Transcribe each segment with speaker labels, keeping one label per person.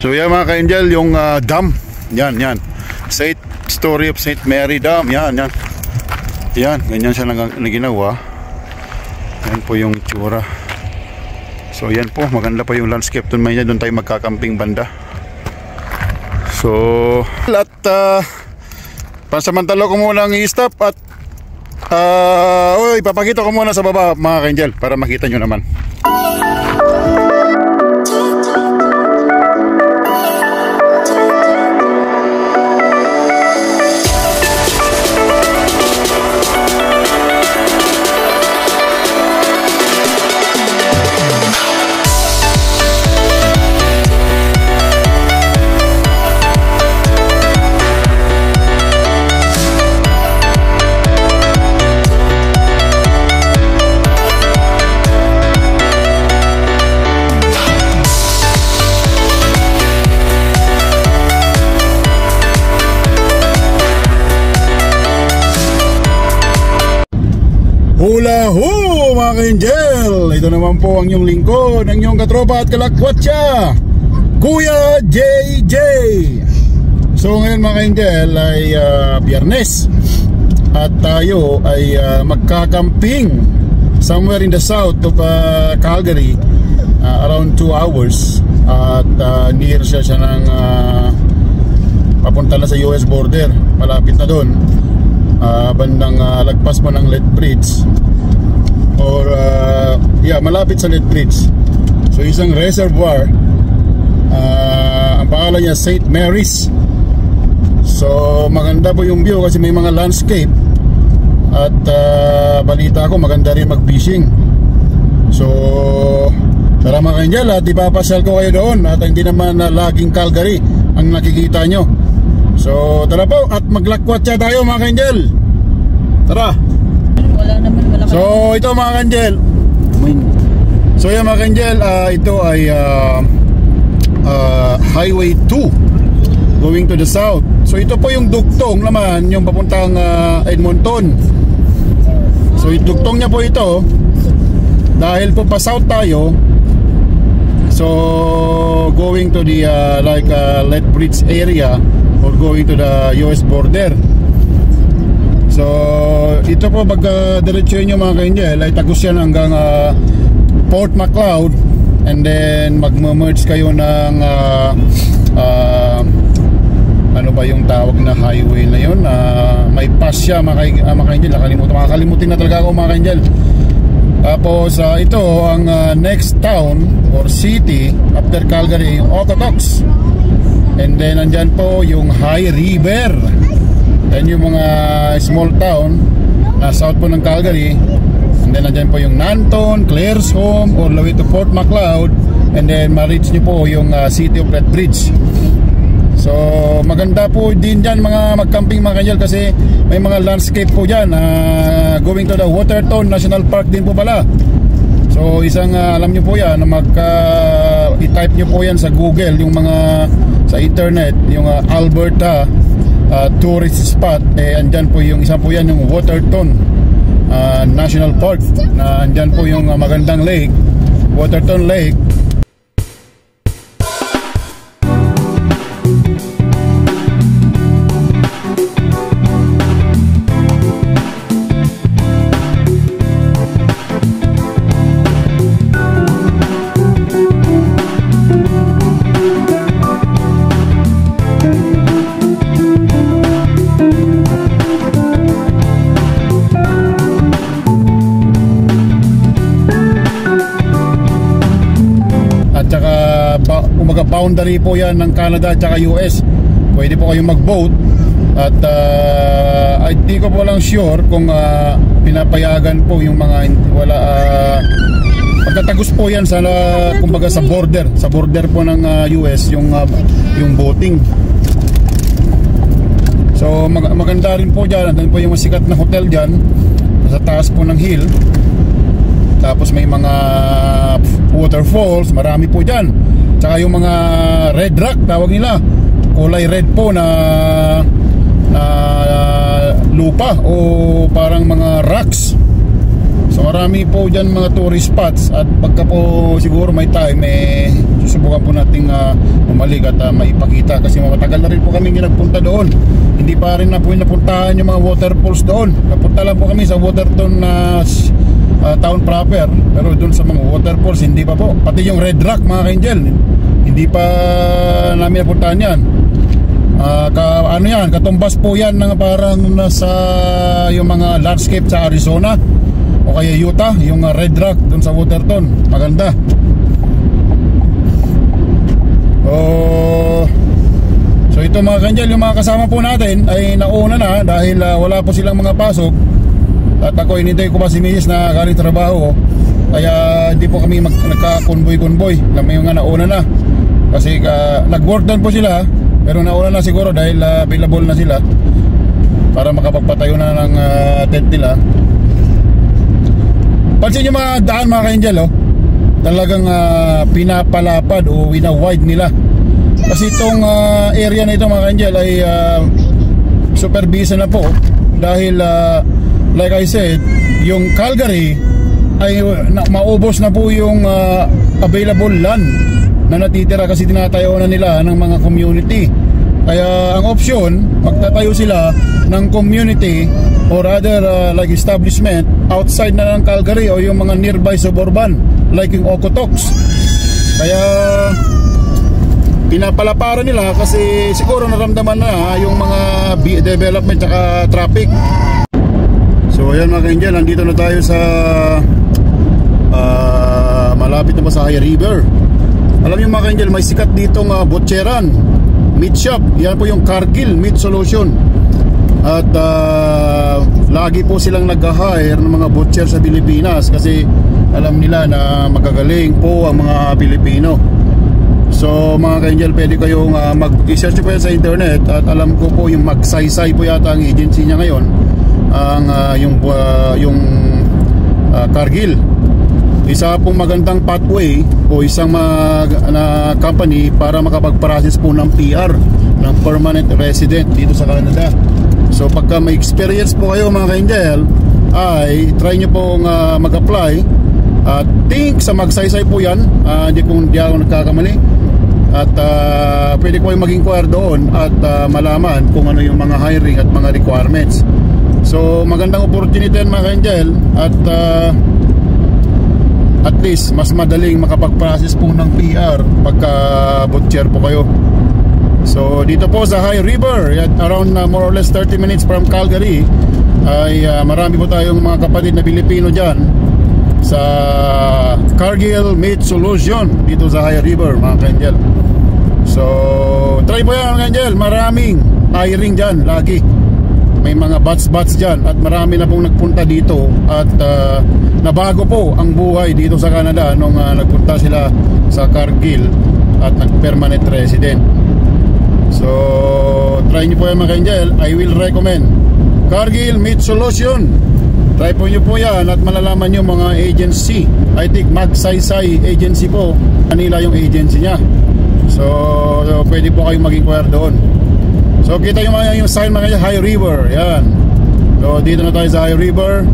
Speaker 1: So yan mga ka-angel, yung dam. Yan. St. Story of St. Mary Dam. Yan. Yan, ganyan siya na ginawa. Yan po yung itsura. So yan po, maganda pa yung landscape doon. May doon tayo magkakamping banda. So at pansamantala ko muna ang i-stop at ipapakita ko muna sa baba mga ka-angel para makita nyo naman. Hula ho mga ka-angel! Ito naman po ang inyong lingkod, ang inyong katropa at kalakwatsa, Kuya JJ. So ngayon mga ka-angel ay Biyernes at tayo ay magkakamping somewhere in the south of Calgary, around 2 hours. At near siya ng papunta na sa US border, malapit na doon. Bandang lagpas mo ng Lethbridge or malapit sa Lethbridge. So isang reservoir, ang pangalan niya St. Mary's. So maganda po yung view kasi may mga landscape at balita ko maganda rin mag-fishing. So tara mga ka-angel at ipapasyal ko kayo doon at hindi naman laging Calgary ang nakikita nyo. So tara po at maglakwatsa tayo mga ka-angel. Tara.
Speaker 2: Wala.
Speaker 1: So ito mga ka-angel. So yan mga ka-angel, ito ay Highway 2 going to the south. So ito po yung dugtong naman, yung papuntang Edmonton. So yung dugtong niya po ito. Dahil po pa south tayo, so going to the Lethbridge area or going to the US border. So ito po pag diretso nyo mga ka-angel ay tagos yan hanggang Port Macleod, and then magme-merge kayo ng ano ba yung tawag na highway na yun, may pass siya mga ka-angel. Makakalimutin na talaga ako mga ka-angel. Tapos ito ang next town or city after Calgary, Okotoks. And then andyan po yung High River. Then yung mga small town na south po ng Calgary. And then andyan po yung Nanton, Claresholm, all the way to Port Macleod. And then ma-reach nyo po yung city of Lethbridge. So maganda po din dyan mga mag-camping mga ka-angel kasi may mga landscape po dyan. Going to the Waterton National Park din po pala. So isang alam nyo po yan na i-type nyo po yan sa Google, yung mga sa internet, yung Alberta tourist spot, andyan po yung isa po yan, yung Waterton National Park, na andyan po yung magandang lake, Waterton Lake. Boundary po yan ng Canada at saka US. Pwede po kayong mag-boat. At hindi ko po lang sure kung pinapayagan po yung mga wala pagkatagos po yan sa kumbaga sa border po ng US yung boating. So maganda rin po dyan. Andun po yung masikat na hotel dyan sa taas po ng hill. Tapos may mga waterfalls, marami po dyan. Tsaka yung mga red rock tawag nila, kulay red po na lupa o parang mga rocks. So marami po dyan mga tourist spots. At pagka po siguro may time, susubukan po nating umalik at maipakita. Kasi matagal na rin po kami nagpunta doon. Hindi pa rin na po napuntahan yung mga waterfalls doon. Napunta lang po kami sa Waterton town proper. Pero doon sa mga waterfalls hindi pa po. Pati yung Red Rock mga ka-angel, hindi pa namin napuntahan yan. Ano yan, katumbas po yan ng parang nasa yung mga landscape sa Arizona o kaya Utah, yung Red Rock dun sa Waterton. Maganda. So ito mga kanjel, yung mga kasama po natin ay nauna na dahil wala po silang mga pasok. At ako inintay ko pa si Mrs. na galing trabaho, kaya hindi po kami nagka-convoy. May mga nauna na kasi nag-work down po sila, pero nauna na siguro dahil available na sila para makapagpatayo na ng tent nila. Pansin nyo mga daan mga ka-angel, talagang pinapalapad o wina-wide nila. Kasi itong area na ito mga ka-angel ay super busy na po. Dahil like I said, yung Calgary ay maubos na po yung available land na natitira kasi tinatayo na nila ng mga community. Kaya ang option, magtatayo sila ng community or other like establishment outside na ng Calgary o yung mga nearby suburban like yung Okotoks. Kaya pinapalaparan nila kasi siguro naramdaman na yung mga development at traffic. So ayan mga ka-angel, nandito na tayo sa malapit na ba sa High River. Alam niyo mga ka-angel, may sikat ditong butcheran, meat shop. Yan po yung Cargill Meat Solution. At lagi po silang nag-hire ng mga butcher sa Pilipinas kasi alam nila na magagaling po ang mga Pilipino. So mga ka-angel, pwede kayong mag-research po yan sa internet. At alam ko po yung Magsaysay po yata ang agency niya ngayon, ang yung Cargill. Isa pong magandang pathway o isang company para makapag-process po ng PR, ng permanent resident dito sa Canada. So pagka may experience po kayo mga ka-angel, ay try nyo pong mag-apply. Think sa Magsaysay po yan, hindi ako nagkakamali. At pwede ko yung mag-inquire doon at malaman kung ano yung mga hiring at mga requirements. So magandang opportunity yan mga ka-angel. At least mas madaling makapag-process po ng PR pagka butcher po kayo. So dito po sa High River, at around more or less 30 minutes from Calgary, ay marami po tayong mga kapatid na Pilipino dyan sa Cargill Meat Solution dito sa High River mga ka-angel. So try po yan mga ka-angel, maraming hiring dyan lagi. May mga bats dyan at marami na pong nagpunta dito. At nabago po ang buhay dito sa Canada nung nagpunta sila sa Cargill at nag-permanent resident. So try nyo po yan mga ka-angel. I will recommend Cargill Meat Solution. Try po nyo po yan at malalaman nyo mga agency. I think Magsaysay agency po, kanila yung agency nya. So pwede po kayong mag-inquire doon. So kita yung sign mga High River. Yan. So dito na tayo sa High River.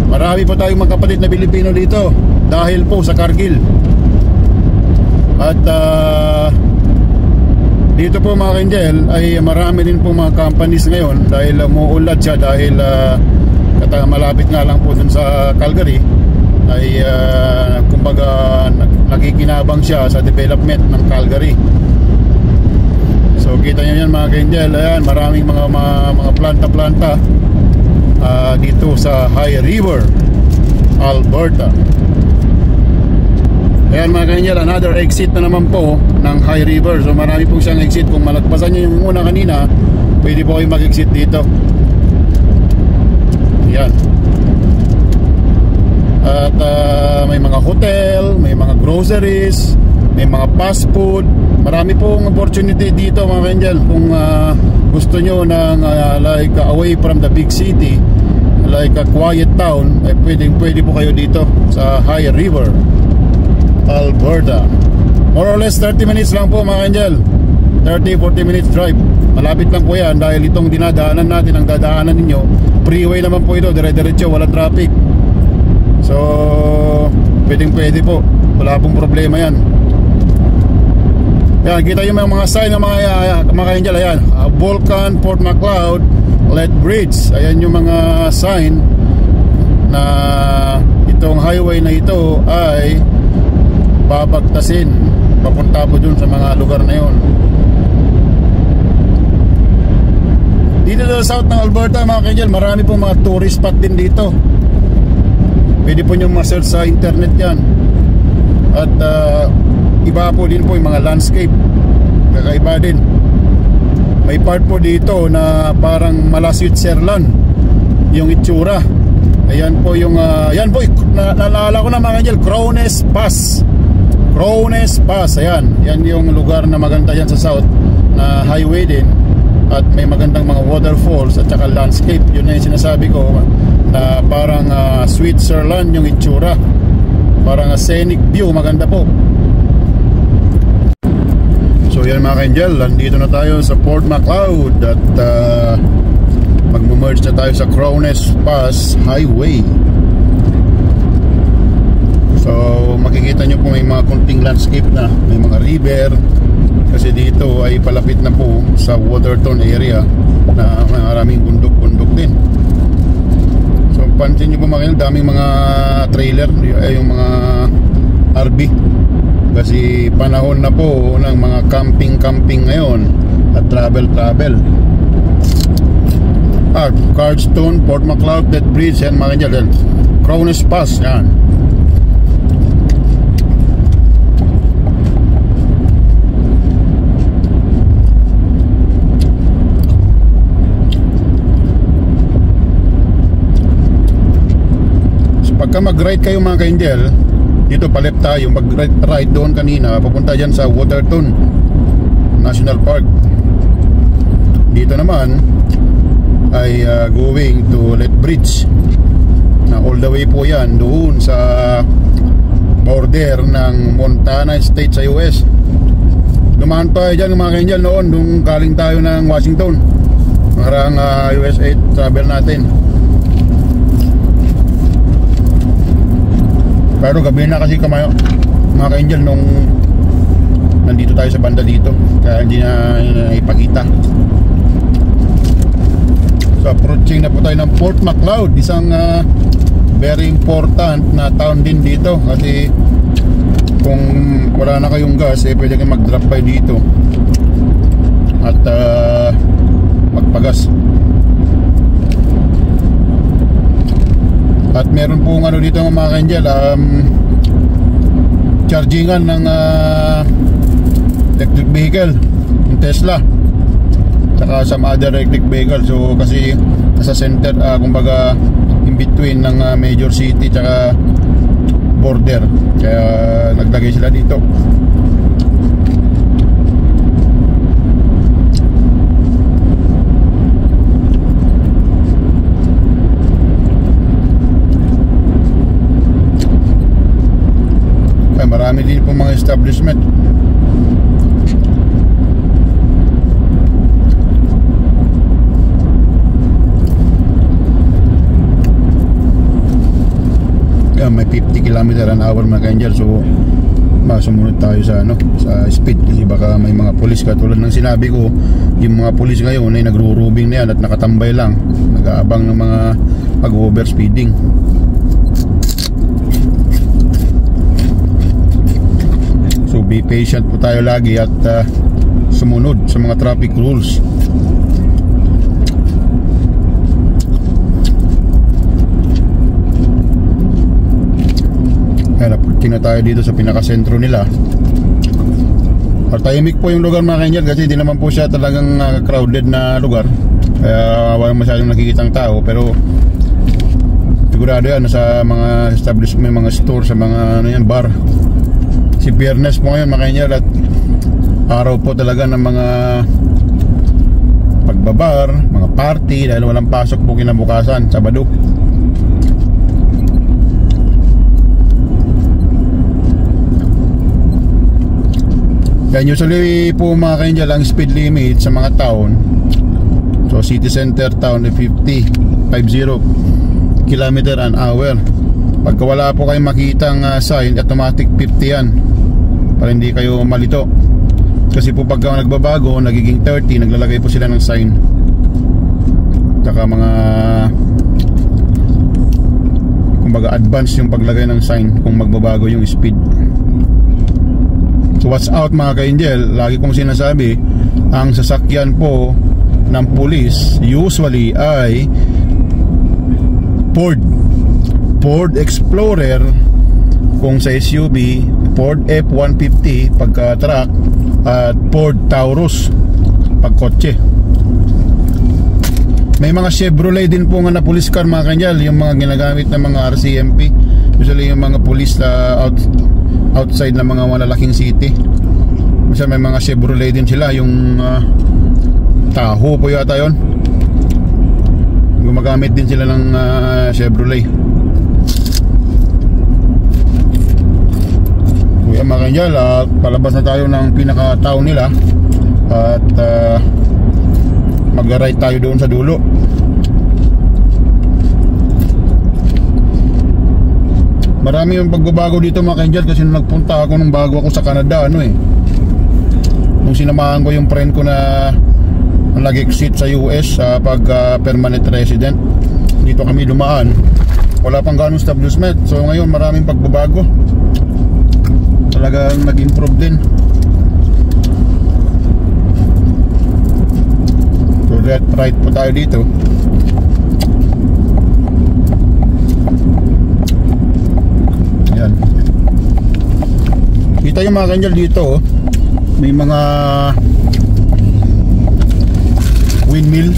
Speaker 1: Marami po tayong mga kapatid na Pilipino dito dahil po sa Cargill. At dito po mga ka-angel ay marami din po mga companies ngayon dahil umuulad siya dahil malapit nga lang po dun sa Calgary ay kumbaga nakikinabang siya sa development ng Calgary. So kita nyo yan mga ka-angel. Ayan, maraming mga planta-planta dito sa High River, Alberta. Ayan mga ka-angel, another exit na naman po ng High River. So marami pong siyang exit. Kung malagpasan nyo yung una kanina, pwede po kayo mag-exit dito. Ayan. At may mga hotel, may mga groceries, may mga fast food. Marami pong opportunity dito mga ka-angel. Kung gusto nyo ng like away from the big city, like a quiet town, eh, pwede po kayo dito sa High River, Alberta. More or less 30 minutes lang po mga ka-angel. 30-40 minutes drive. Malapit lang po yan dahil itong dinadaanan natin, ang dadaanan ninyo freeway naman po ito, dire-diretso, walang traffic. So pwede po, wala pong problema yan. Yan, kita yung mga sign ng mga ka-angel. Ayan, Vulcan, Port Macleod, Lethbridge. Ayan yung mga sign na itong highway na ito ay babagtasin papunta po dun sa mga lugar na yun. Dito sa south ng Alberta mga ka-angel, marami pong mga tourist spot din dito. Pwede po nyo ma-search sa internet yan. At iba po din po yung mga landscape, kakaiba din. May part po dito na parang mala Switzerland yung itsura. Ayan po yung yan po, naalala ko na mga ka-angel, Crownes Pass. Crownes Pass, ayan. Yan yung lugar na maganda yan sa south na highway din. At may magandang mga waterfalls at saka landscape. Yun na yung sinasabi ko na parang Switzerland yung itsura. Parang scenic view, maganda po. So yan mga ka-angel, nandito na tayo sa Port Macleod at magme-merge na tayo sa Crownes Pass Highway. So makikita nyo po may mga kunting landscape na, may mga river. Kasi dito ay palapit na po sa Waterton area na maraming bundok-bundok din. So pansin nyo po mga ka-angel, daming mga trailer, yung mga RV. Kasi panahon na po ng mga camping ngayon at travel. Cardston, Port Macleod, Lethbridge, yan mga ka-angel. Crownes Pass, yan. Pagka mag-ride kayo mga ka-angel, dito pa left tayo, mag-ride doon kanina papunta dyan sa Waterton National Park. Dito naman ay going to Lethbridge na all the way po yan doon sa border ng Montana State sa US. Dumaan tayo dyan mga ka-angel noon nung galing tayo ng Washington, parang USA travel natin. Pero gabi na kasi mga ka-angel nung nandito tayo sa banda dito, kaya hindi na ipakita. So approaching na po tayo ng Port Macleod, isang very important na town din dito. Kasi kung wala na kayong gas, pwede kayong mag-drop by dito at magpagas. At meron pong dito mga ka-angel, chargingan ng electric vehicle, yung Tesla, saka some other electric vehicle. So kasi nasa center, kumbaga in between ng major city saka border, kaya naglagay sila dito. Marami din po mga establishment. May 50 km/h mga ka-angel. So sumunod tayo sa sa speed kasi baka may mga pulis, katulad ng sinabi ko, yung mga pulis ngayon ay nagro-roving na yan at nakatambay lang, nag-aabang ng mga pag-overspeeding. So be patient po tayo lagi at sumunod sa mga traffic rules. Kaya napunting na tayo dito sa pinakasentro nila. Tahimik po yung lugar mga ka-angel kasi hindi naman po siya talagang crowded na lugar. Kaya walang masyadong nakikitang tao, pero sigurado yan sa mga establishment, mga store, sa mga bar. Si Biyernes po ngayon mga ka-angel at araw po talaga ng mga pagbabar, mga party dahil walang pasok po kinabukasan, Sabado. Kaya usually po mga ka-angel ang speed limit sa mga town, so city center town ay 50 km/h. Pagka wala po kayong makitang sign, automatic 50 yan, para hindi kayo malito. Kasi po pagka nagbabago, nagiging 30, naglalagay po sila ng sign. Tsaka mga kumbaga advance yung paglagay ng sign kung magbabago yung speed. So watch out mga ka-angel. Lagi kong sinasabi, ang sasakyan po ng pulis usually ay Ford Explorer kung sa SUV, Ford F-150 pagka truck, at Ford Taurus pag kotse. May mga Chevrolet din po nga na police car mga kanyal, yung mga ginagamit ng mga RCMP, usually yung mga police outside ng mga malalaking city. Kasi may mga Chevrolet din sila, yung Tahoe po yata yun, gumagamit din sila ng Chevrolet. Kuya mga kanyal, palabas na tayo ng pinaka-town nila at mag-ride tayo doon sa dulo. Marami yung pagbabago dito mga kanyal, kasi nung nagpunta ako nung bago ako sa Canada, nung sinamahan ko yung friend ko na nag-exit sa US pag permanent resident, dito kami dumaan, wala pang ganong establishment. So ngayon maraming pagbabago, talagang nag-improve din. So right po tayo dito. Ayan, kita yung mga kanyal dito, may mga windmill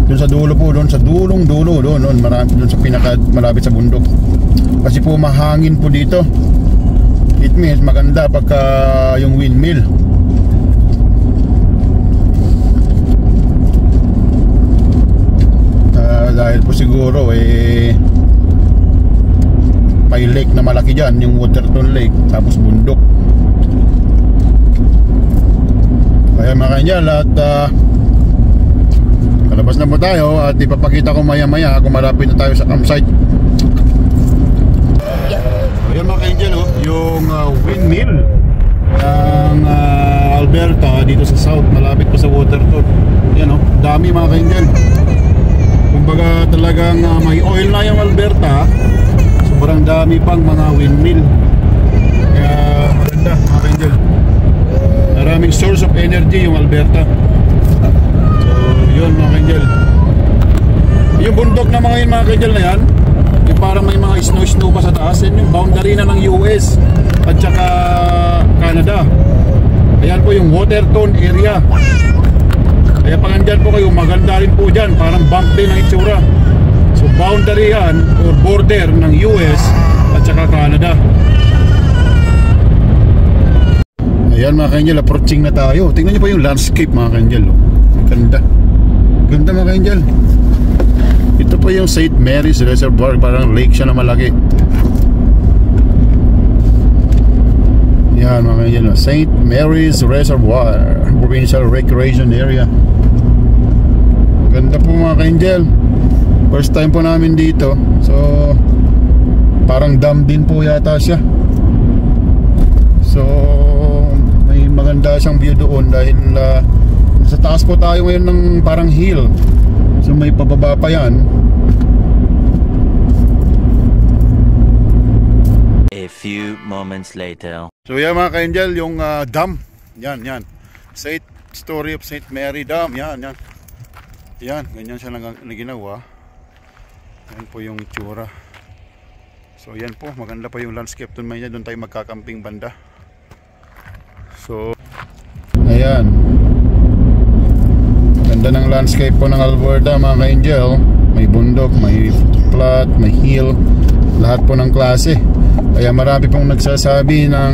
Speaker 1: doon sa dulo po, doon sa dulong dulo, doon marami, doon sa pinaka malapit sa bundok. Kasi po mahangin po dito. It means maganda pagka yung windmill. Dahil po siguro may lake na malaki dyan, yung Waterton Lake, tapos bundok. Kaya makanya lahat, kalabas na po tayo at ipapakita ko maya maya kung malapit na tayo sa campsite. Ayan mga ka-angel, yung windmill ng Alberta dito sa south, malapit po sa Waterton. Yan dami mga ka-angel. Kumbaga talagang may oil na yung Alberta, sobrang dami pang mga windmill. Kaya maganda mga ka-angel, maraming source of energy yung Alberta. So yun mga ka-angel, yung bundok na mga yun mga ka-angel na yan, yung parang may mga snow pa sa taas, yun yung boundary na ng US at saka Canada. Ayan po yung Waterton area. Kaya pag andyan po kayo, maganda rin po dyan, parang bank din ang itsura. So boundary yan or border ng US at saka Canada. Ayan mga ka-angel, approaching na tayo. Tingnan nyo po yung landscape mga ka-angel. Ganda, ganda mga ka-angel. Ito po yung St. Mary's Reservoir, parang lake siya na malaki. Yan mga ka-angel, St. Mary's Reservoir Provincial Recreation Area. Ganda po mga ka-angel, first time po namin dito. So parang dam din po yata siya. So may maganda siyang view doon dahil sa taas po tayo ngayon ng parang hill. So may pababa pa yan.
Speaker 2: A few moments later.
Speaker 1: So yan mga ka-angel, yung dam. Yan. Story of St. Mary Dam. Yan. Yan, ganyan siya na ginawa. Yan po yung itsura. So yan po, maganda pa yung landscape doon. Doon tayo magkakamping banda. So ayan, ganda ng landscape po ng Alberta mga ka-angel. May bundok, may flat, may hill, lahat po ng klase. Kaya marami pong nagsasabi ng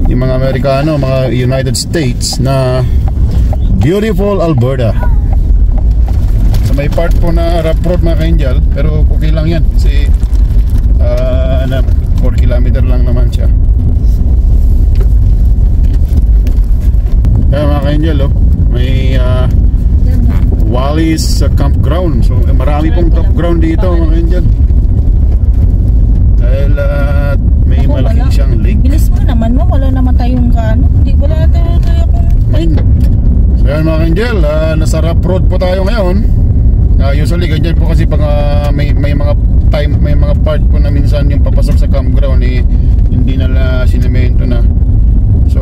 Speaker 1: yung mga Amerikano, mga United States, na beautiful Alberta. So may part po na rough road mga ka-angel, pero okay lang yan kasi 4 kilometer lang naman siya. Kaya mga ka-angel, may Wallis campground. So marami pong campground dito mga ka-angel. Dahil may
Speaker 3: Ako,
Speaker 1: malaking
Speaker 3: wala.
Speaker 1: siyang lake.
Speaker 3: Bilis mo naman mo, wala naman tayong kaano. Hindi, wala tayo akong bike.
Speaker 1: So yan mga Angel, nasa rough road po tayo ngayon. Usually ganyan po kasi pag may mga time, may mga part po na minsan yung papasok sa campground hindi na sinemento na. So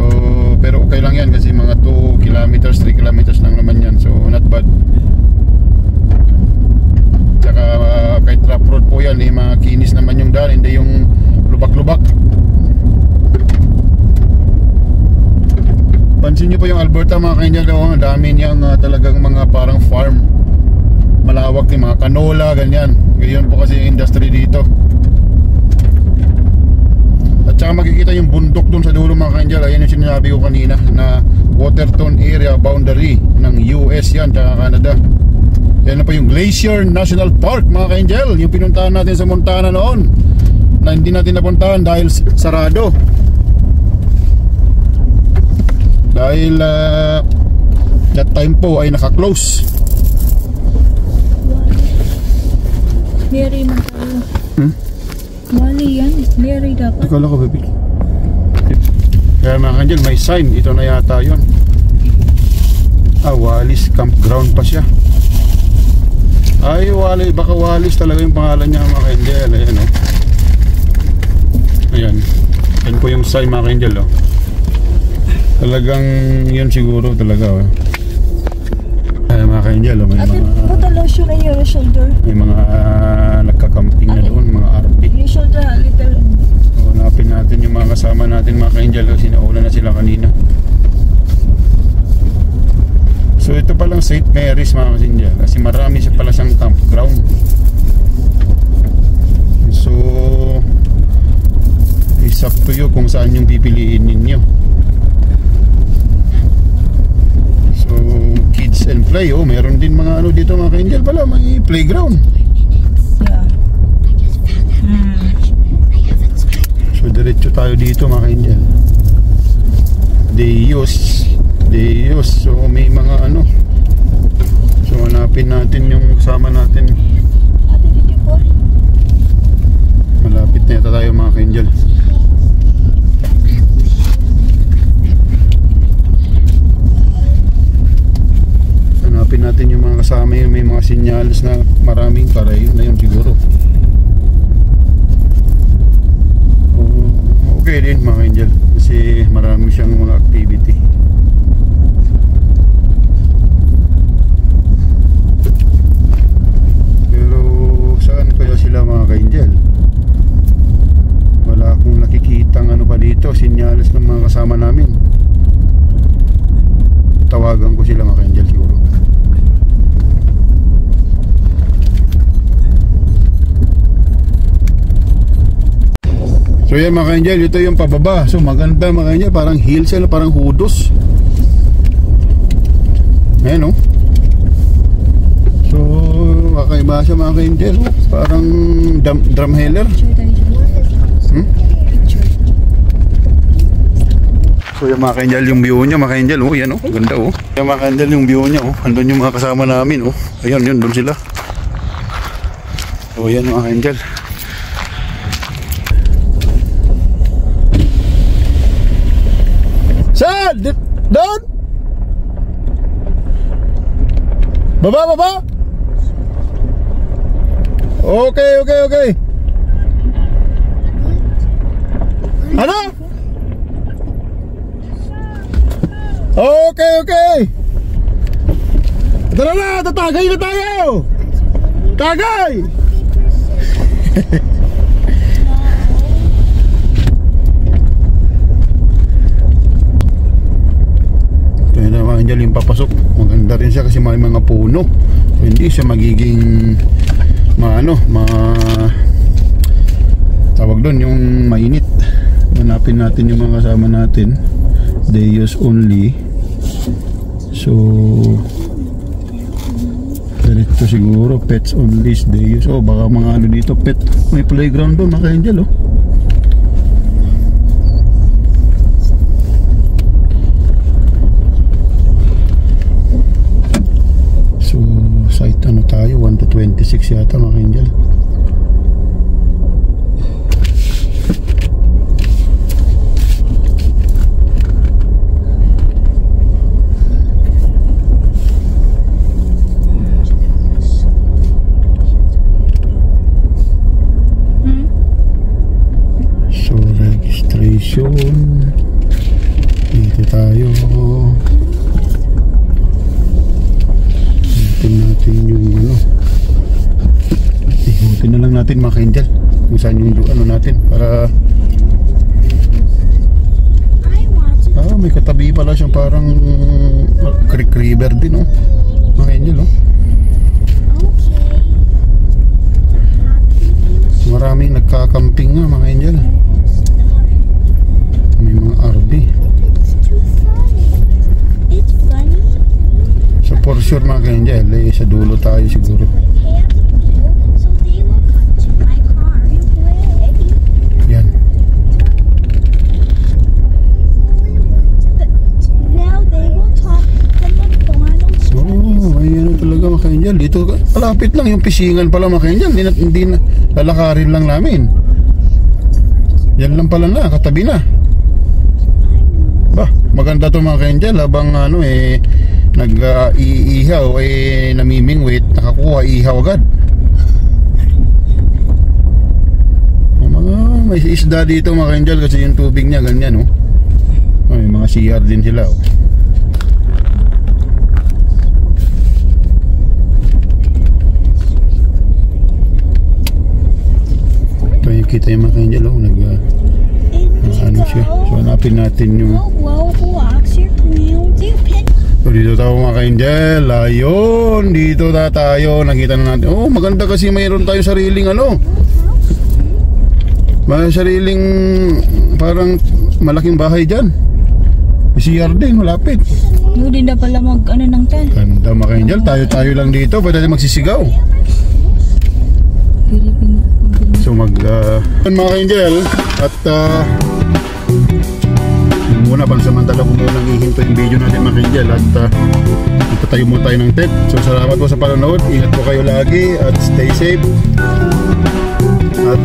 Speaker 1: pero okay lang yan kasi mga 2 kilometers, 3 kilometers lang naman yan. So not bad. Tsaka kahit rough road po yan, mga kinis naman yung daan, hindi yung lubak-lubak. Pansin nyo po yung Alberta mga Angel, dami niyang talagang mga parang farm. Malawak din, mga canola, ganyan. Ganyan po kasi yung industry dito. At saka makikita yung bundok dun sa dulo mga Angel. Ayan yung sinasabi ko kanina na Waterton area boundary ng US yan, tsaka Canada. Yan na po yung Glacier National Park mga Angel, yung pinuntahan natin sa Montana noon na hindi natin napuntahan dahil sarado. Dahil that time po ay naka-close.
Speaker 3: Mary man tayo. Wali yan, Mary dapat.
Speaker 1: Akala ko baby. Kaya mga Angel, may sign. Ito na yata yun. Wallis Campground pa siya. Ay, Wallis. Baka Wallis talaga yung pangalan niya mga Angel. Ayan o. Ayan. Yan po yung sign mga Angel o. Talagang yun siguro talaga o. Ayan mga Angel o. May mga...
Speaker 3: Put a lotion on your shoulder.
Speaker 1: May mga nagkakamping na doon, mga RV.
Speaker 3: Your shoulder a little.
Speaker 1: So, hanapin natin yung mga kasama natin mga ka-Angel kasi nauna na sila kanina. So ito palang St. Mary's mga ka-Angel kasi marami siya pala siyang campground. So it's up to you kung saan yung pipiliin ninyo. So kids and play, meron din mga ano dito mga ka-Angel pala, may playground.
Speaker 3: Yeah.
Speaker 1: So diretso tayo dito mga ka-Angel. Deus. So may mga ano. So hanapin natin yung kasama natin.
Speaker 3: Ate, did you fall?
Speaker 1: Malapit na yata tayo mga ka-Angel. Hanapin natin yung mga kasama yun. May mga sinyales na maraming karay na yun siguro. Okay din mga Angel kasi marami siyang mga activity. Pero saan kaya sila mga ka-Angel? Wala akong nakikitang ano pa dito, sinyales ng mga kasama namin. Tawagan ko sila mga ka-Angel siguro. So yan mga ka-Angel, ito yung pababa. So maganda mga ka-Angel, parang hills yan, parang hudos. Ayan o. So kakaiba siya mga ka-Angel, parang drumheller. So yan mga ka-Angel, yung view niya mga ka-Angel, yan ganda Yan mga ka-Angel, yung view niya andun yung mga kasama namin Ayan yun, doon sila. So yan mga ka-Angel. Saan? Doon? Baba? Okay. Ano? Okay. Tara na, tatagay na tayo. Tagay! Angel yung papasok, maganda rin siya kasi may mga puno, so hindi siya magiging tawag doon yung mainit. Hanapin natin yung mga kasama natin, Deus only. So diretso siguro pets only Deus. Baka mga ano dito pet, may playground doon mga Angel Site ano tayo 1 to 26 yata mga Angel. Station. Dito tayo. Tingnan natin yung ano. Tingnan na lang natin mga ka-angel kung saan yung ano natin para may katabi pala siyang parang creek river din, oh. Mga ka-angel, oh. Maraming nagkakamping nga mga ka-angel. May mga RV. So for sure mga ka-angel, sa dulo tayo siguro. Yan. May ano talaga mga ka-angel. Dito malapit lang yung pisingan pala mga ka-angel. Hindi na lalakarin lang namin. Yan lang pala na, katabi na. Bah, maganda to mga ka-angel. Habang ano nag-iihaw namimingwit, nakakuha ihaw agad. May isda dito mga ka-angel kasi yung tubig niya ganyan, oh. May mga CR din sila, oh. Ito yung kita yung mga ka-angel, oh. Ano siya. So hanapin natin yung so dito tayo mga ka-angel. Ayun, dito na tayo. Nakita na natin. Oh, maganda kasi mayroon tayo sariling ano. May sariling parang malaking bahay dyan. CR din, malapit.
Speaker 3: Hindi na pala mag ano ng tan.
Speaker 1: Ganda mga ka-angel. Tayo lang dito. Pwede natin magsisigaw. So mga ka-angel. At muna pansamantala ko munang ihinto yung video natin mga ka-angel. At ipatayo mo tayo ng tent. So salamat po sa panonood. Ingat po kayo lagi at stay safe. At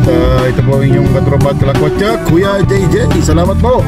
Speaker 1: ito po yung katropa at kalakwatsa, Kuya JJ. Salamat po.